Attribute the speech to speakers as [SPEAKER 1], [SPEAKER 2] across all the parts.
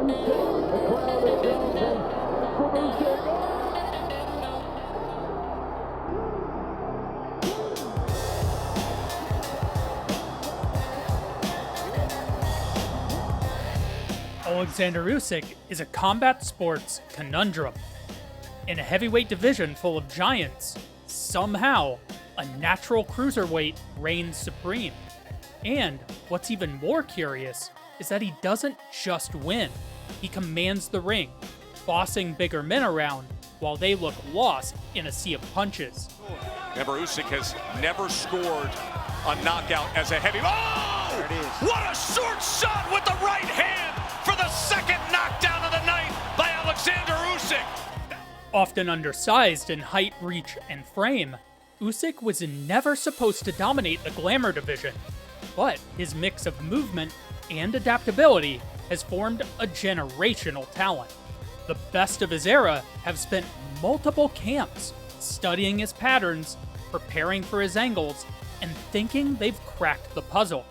[SPEAKER 1] Oleksandr Usyk is a combat sports conundrum. In a heavyweight division full of giants, somehow, a natural cruiserweight reigns supreme. And what's even more curious is that he doesn't just win, he commands the ring, bossing bigger men around while they look lost in a sea of punches.
[SPEAKER 2] Remember, Usyk has never scored a knockout as a heavy. Oh!
[SPEAKER 3] There it is.
[SPEAKER 2] What a short shot with the right hand for the second knockdown of the night by Oleksandr Usyk.
[SPEAKER 1] Often undersized in height, reach, and frame, Usyk was never supposed to dominate the glamour division, but his mix of movement and adaptability has formed a generational talent. The best of his era have spent multiple camps studying his patterns, preparing for his angles, and thinking they've cracked the puzzle.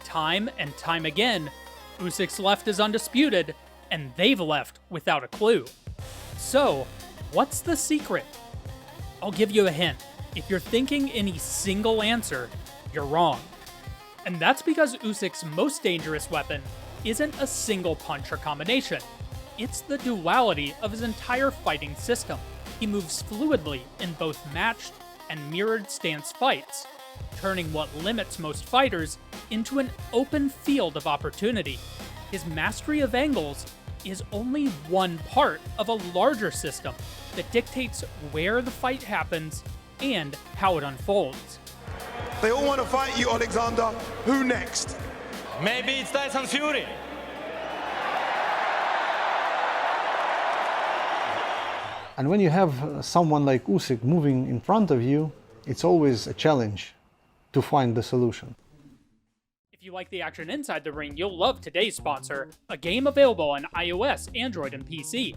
[SPEAKER 1] Time and time again, Usyk's left is undisputed, and they've left without a clue. So, what's the secret? I'll give you a hint. If you're thinking any single answer, you're wrong. And that's because Usyk's most dangerous weapon isn't a single punch or combination. It's the duality of his entire fighting system. He moves fluidly in both matched and mirrored stance fights, turning what limits most fighters into an open field of opportunity. His mastery of angles is only one part of a larger system that dictates where the fight happens and how it unfolds.
[SPEAKER 3] They all want to fight you, Oleksandr. Who next?
[SPEAKER 4] Maybe it's Tyson Fury.
[SPEAKER 5] And when you have someone like Usyk moving in front of you, it's always a challenge to find the solution.
[SPEAKER 1] If you like the action inside the ring, you'll love today's sponsor, a game available on iOS, Android, and PC.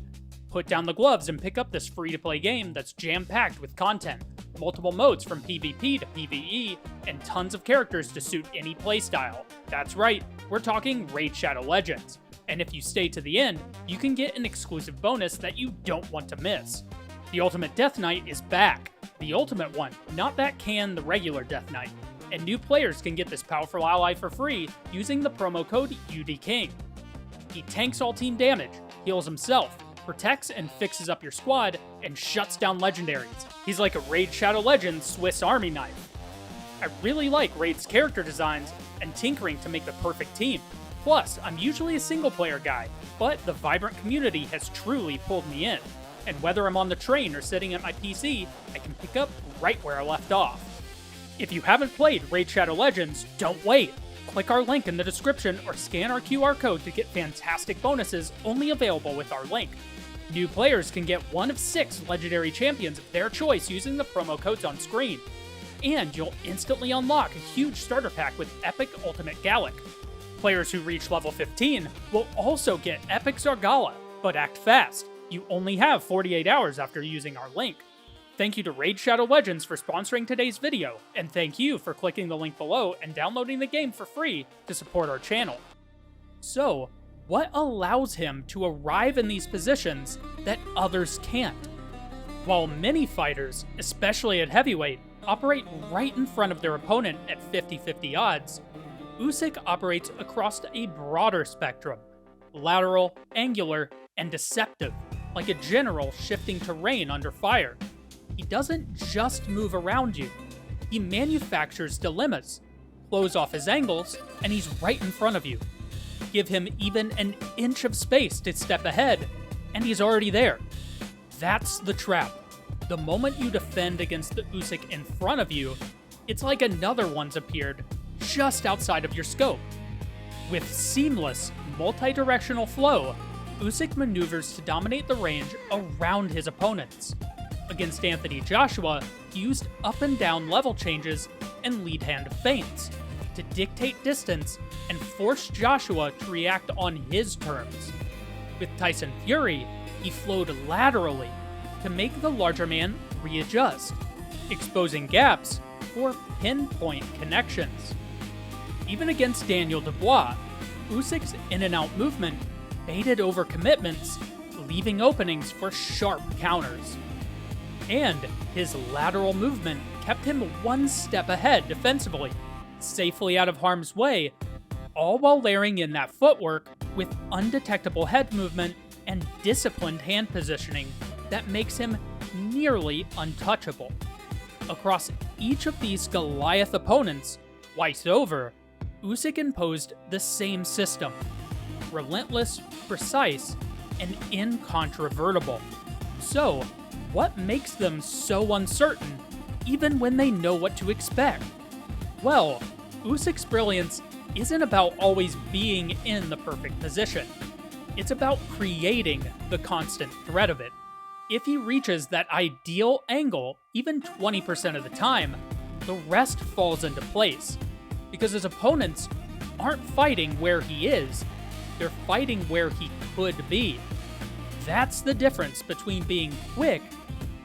[SPEAKER 1] Put down the gloves and pick up this free-to-play game that's jam-packed with content, multiple modes from PvP to PvE, and tons of characters to suit any playstyle. That's right, we're talking Raid Shadow Legends. And if you stay to the end, you can get an exclusive bonus that you don't want to miss. The Ultimate Death Knight is back. The ultimate one, not that can the regular Death Knight. And new players can get this powerful ally for free using the promo code UDKING. He tanks all team damage, heals himself, protects and fixes up your squad, and shuts down legendaries. He's like a Raid Shadow Legends Swiss Army knife. I really like Raid's character designs and tinkering to make the perfect team. Plus, I'm usually a single player guy, but the vibrant community has truly pulled me in. And whether I'm on the train or sitting at my PC, I can pick up right where I left off. If you haven't played Raid Shadow Legends, don't wait! Click our link in the description or scan our QR code to get fantastic bonuses only available with our link. New players can get one of 6 legendary champions of their choice using the promo codes on screen. And you'll instantly unlock a huge starter pack with Epic Ultimate Gallic. Players who reach level 15 will also get Epic Zargala, but act fast. You only have 48 hours after using our link. Thank you to Raid Shadow Legends for sponsoring today's video, and thank you for clicking the link below and downloading the game for free to support our channel. So, what allows him to arrive in these positions that others can't? While many fighters, especially at heavyweight, operate right in front of their opponent at 50-50 odds, Usyk operates across a broader spectrum, lateral, angular, and deceptive, like a general shifting terrain under fire. He doesn't just move around you, he manufactures dilemmas, close off his angles, and he's right in front of you. Give him even an inch of space to step ahead, and he's already there. That's the trap. The moment you defend against the Usyk in front of you, it's like another one's appeared just outside of your scope. With seamless, multi-directional flow, Usyk maneuvers to dominate the range around his opponents. Against Anthony Joshua, he used up and down level changes and lead hand feints to dictate distance and force Joshua to react on his terms. With Tyson Fury, he flowed laterally to make the larger man readjust, exposing gaps for pinpoint connections. Even against Daniel Dubois, Usyk's in-and-out movement baited overcommitments, leaving openings for sharp counters. And his lateral movement kept him one step ahead defensively, safely out of harm's way, all while layering in that footwork with undetectable head movement and disciplined hand positioning that makes him nearly untouchable. Across each of these Goliath opponents, twice over, Usyk imposed the same system: relentless, precise, and incontrovertible. So, what makes them so uncertain, even when they know what to expect? Well, Usyk's brilliance isn't about always being in the perfect position. It's about creating the constant threat of it. If he reaches that ideal angle, even 20% of the time, the rest falls into place. Because his opponents aren't fighting where he is, they're fighting where he could be. That's the difference between being quick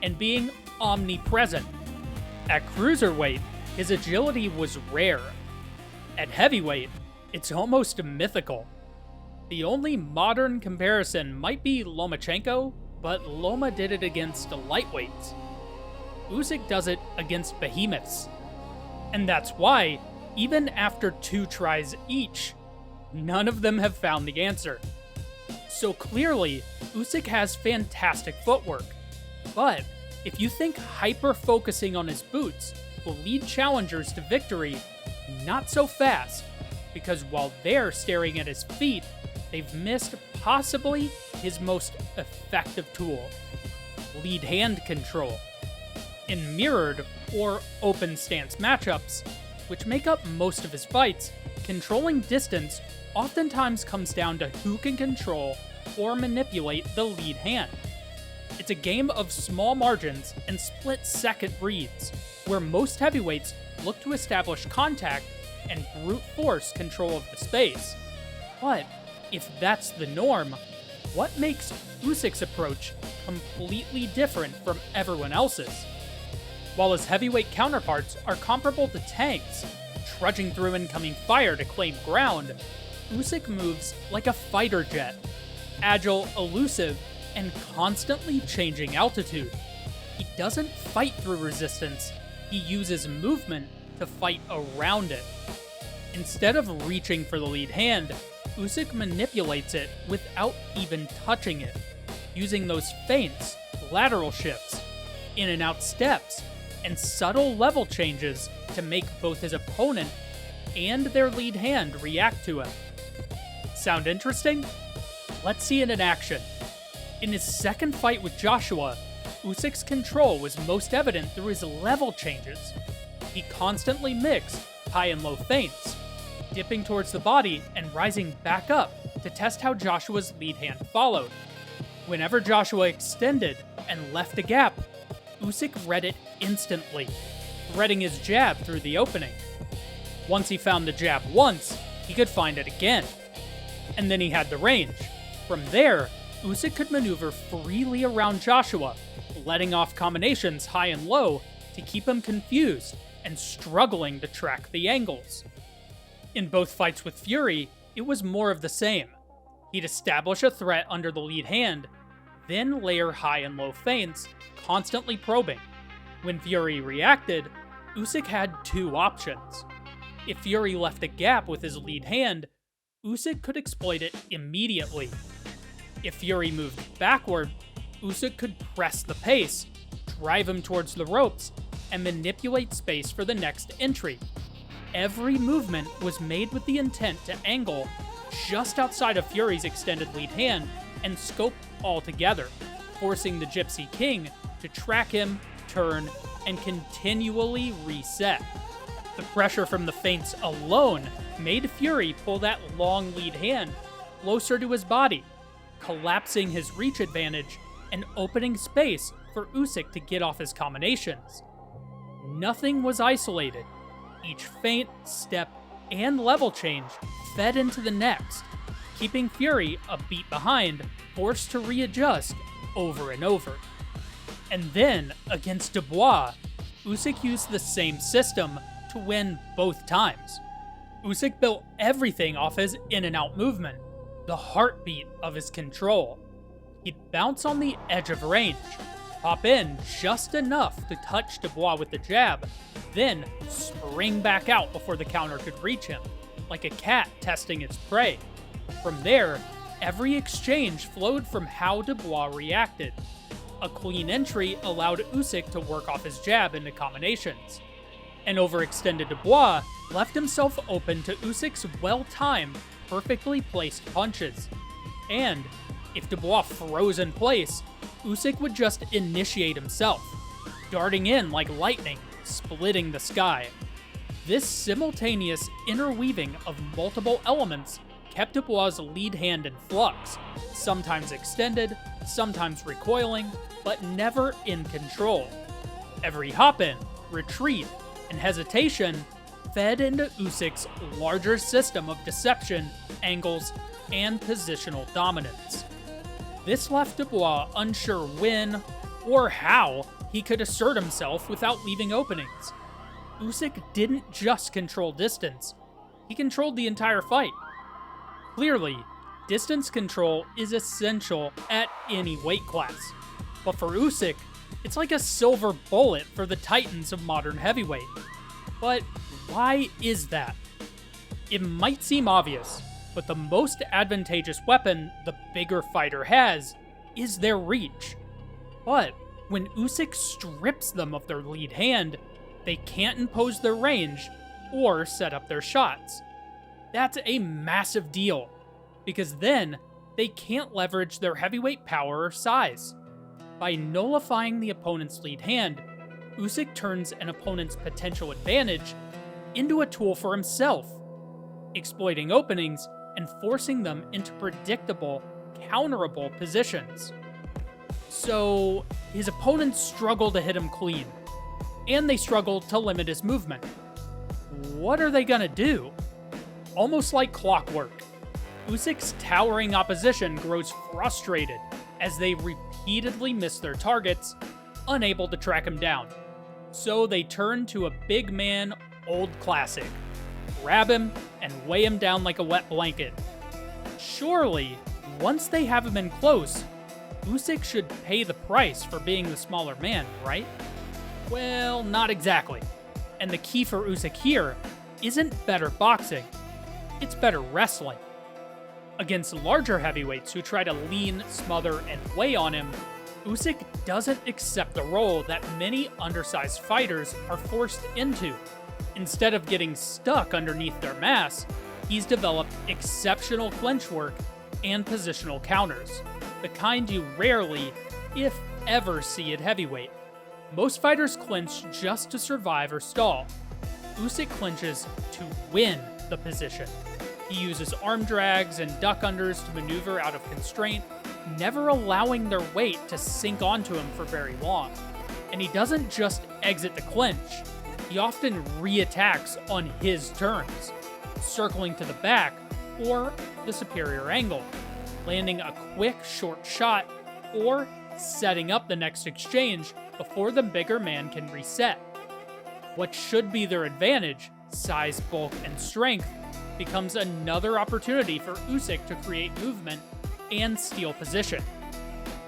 [SPEAKER 1] and being omnipresent. At cruiserweight, his agility was rare. At heavyweight, it's almost mythical. The only modern comparison might be Lomachenko, but Loma did it against lightweights. Usyk does it against behemoths. And that's why, even after 2 tries each, none of them have found the answer. So clearly, Usyk has fantastic footwork. But if you think hyper-focusing on his boots will lead challengers to victory, not so fast, because while they're staring at his feet, they've missed possibly his most effective tool: lead hand control. In mirrored or open stance matchups, which make up most of his fights, controlling distance oftentimes comes down to who can control or manipulate the lead hand. It's a game of small margins and split-second reads, where most heavyweights look to establish contact and brute force control of the space. But if that's the norm, what makes Usyk's approach completely different from everyone else's? While his heavyweight counterparts are comparable to tanks, trudging through incoming fire to claim ground, Usyk moves like a fighter jet, agile, elusive, and constantly changing altitude. He doesn't fight through resistance, he uses movement to fight around it. Instead of reaching for the lead hand, Usyk manipulates it without even touching it, using those feints, lateral shifts, in and out steps, and subtle level changes to make both his opponent and their lead hand react to him. Sound interesting? Let's see it in action. In his second fight with Joshua, Usyk's control was most evident through his level changes. He constantly mixed high and low feints, dipping towards the body and rising back up to test how Joshua's lead hand followed. Whenever Joshua extended and left a gap, Usyk read it instantly, threading his jab through the opening. Once he found the jab once, he could find it again. And then he had the range. From there, Usyk could maneuver freely around Joshua, letting off combinations high and low to keep him confused and struggling to track the angles. In both fights with Fury, it was more of the same. He'd establish a threat under the lead hand, then layer high and low feints, constantly probing. When Fury reacted, Usyk had 2 options. If Fury left a gap with his lead hand, Usyk could exploit it immediately. If Fury moved backward, Usyk could press the pace, drive him towards the ropes, and manipulate space for the next entry. Every movement was made with the intent to angle just outside of Fury's extended lead hand and scope all together, forcing the Gypsy King to track him, turn, and continually reset. The pressure from the feints alone made Fury pull that long lead hand closer to his body, collapsing his reach advantage and opening space for Usyk to get off his combinations. Nothing was isolated. Each feint, step, and level change fed into the next, keeping Fury a beat behind, forced to readjust over and over. And then, against Dubois, Usyk used the same system to win both times. Usyk built everything off his in and out movement. the heartbeat of his control. He'd bounce on the edge of range, pop in just enough to touch Dubois with the jab, then spring back out before the counter could reach him, like a cat testing its prey. From there, every exchange flowed from how Dubois reacted. A clean entry allowed Usyk to work off his jab into combinations. An overextended Dubois left himself open to Usyk's well-timed, perfectly placed punches. And if Dubois froze in place, Usyk would just initiate himself, darting in like lightning, splitting the sky. This simultaneous interweaving of multiple elements kept Dubois' lead hand in flux, sometimes extended, sometimes recoiling, but never in control. Every hop-in, retreat, and hesitation fed into Usyk's larger system of deception, angles, and positional dominance. This left Dubois unsure when or how he could assert himself without leaving openings. Usyk didn't just control distance, he controlled the entire fight. Clearly, distance control is essential at any weight class, but for Usyk, it's like a silver bullet for the titans of modern heavyweight. But why is that? It might seem obvious, but the most advantageous weapon the bigger fighter has is their reach. But when Usyk strips them of their lead hand, they can't impose their range or set up their shots. That's a massive deal, because then they can't leverage their heavyweight power or size. By nullifying the opponent's lead hand, Usyk turns an opponent's potential advantage into a tool for himself, exploiting openings and forcing them into predictable, counterable positions. So, his opponents struggle to hit him clean, and they struggle to limit his movement. What are they gonna do? Almost like clockwork, Usyk's towering opposition grows frustrated as they repeatedly miss their targets, unable to track him down. So they turn to a big man old classic. Grab him and weigh him down like a wet blanket. Surely, once they have him in close, Usyk should pay the price for being the smaller man, right? Well, not exactly. And the key for Usyk here isn't better boxing, it's better wrestling. Against larger heavyweights who try to lean, smother, and weigh on him, Usyk doesn't accept the role that many undersized fighters are forced into. Instead of getting stuck underneath their mass, he's developed exceptional clinch work and positional counters, the kind you rarely, if ever, see at heavyweight. Most fighters clinch just to survive or stall. Usyk clinches to win the position. He uses arm drags and duck unders to maneuver out of constraint, never allowing their weight to sink onto him for very long. And he doesn't just exit the clinch, he often re-attacks on his terms, circling to the back or the superior angle, landing a quick short shot, or setting up the next exchange before the bigger man can reset. What should be their advantage, size, bulk, and strength, becomes another opportunity for Usyk to create movement and steal position.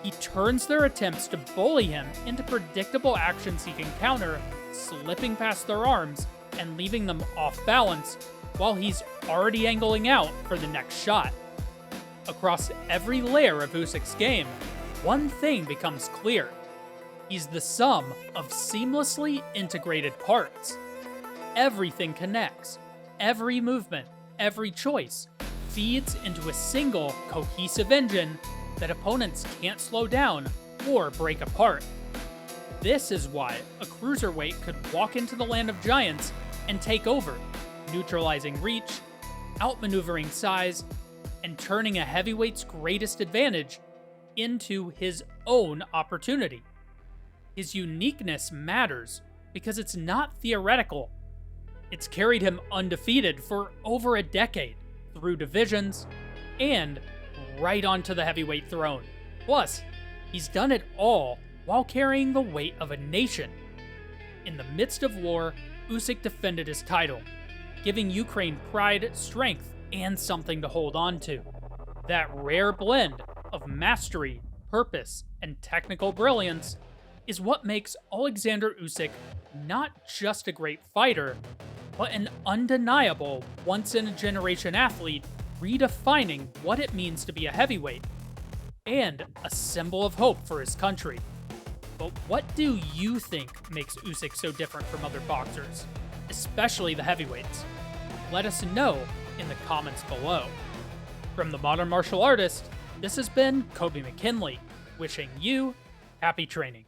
[SPEAKER 1] He turns their attempts to bully him into predictable actions he can counter, slipping past their arms and leaving them off balance while he's already angling out for the next shot. Across every layer of Usyk's game, one thing becomes clear. He's the sum of seamlessly integrated parts. Everything connects. Every movement, every choice feeds into a single, cohesive engine that opponents can't slow down or break apart. This is why a cruiserweight could walk into the land of giants and take over, neutralizing reach, outmaneuvering size, and turning a heavyweight's greatest advantage into his own opportunity. His uniqueness matters because it's not theoretical. It's carried him undefeated for over a decade, through divisions, and right onto the heavyweight throne. Plus, he's done it all while carrying the weight of a nation. In the midst of war, Usyk defended his title, giving Ukraine pride, strength, and something to hold on to. That rare blend of mastery, purpose, and technical brilliance is what makes Oleksandr Usyk not just a great fighter, but an undeniable once-in-a-generation athlete redefining what it means to be a heavyweight, and a symbol of hope for his country. But what do you think makes Usyk so different from other boxers, especially the heavyweights? Let us know in the comments below. From the Modern Martial Artist, this has been Coby Mckinley, wishing you happy training.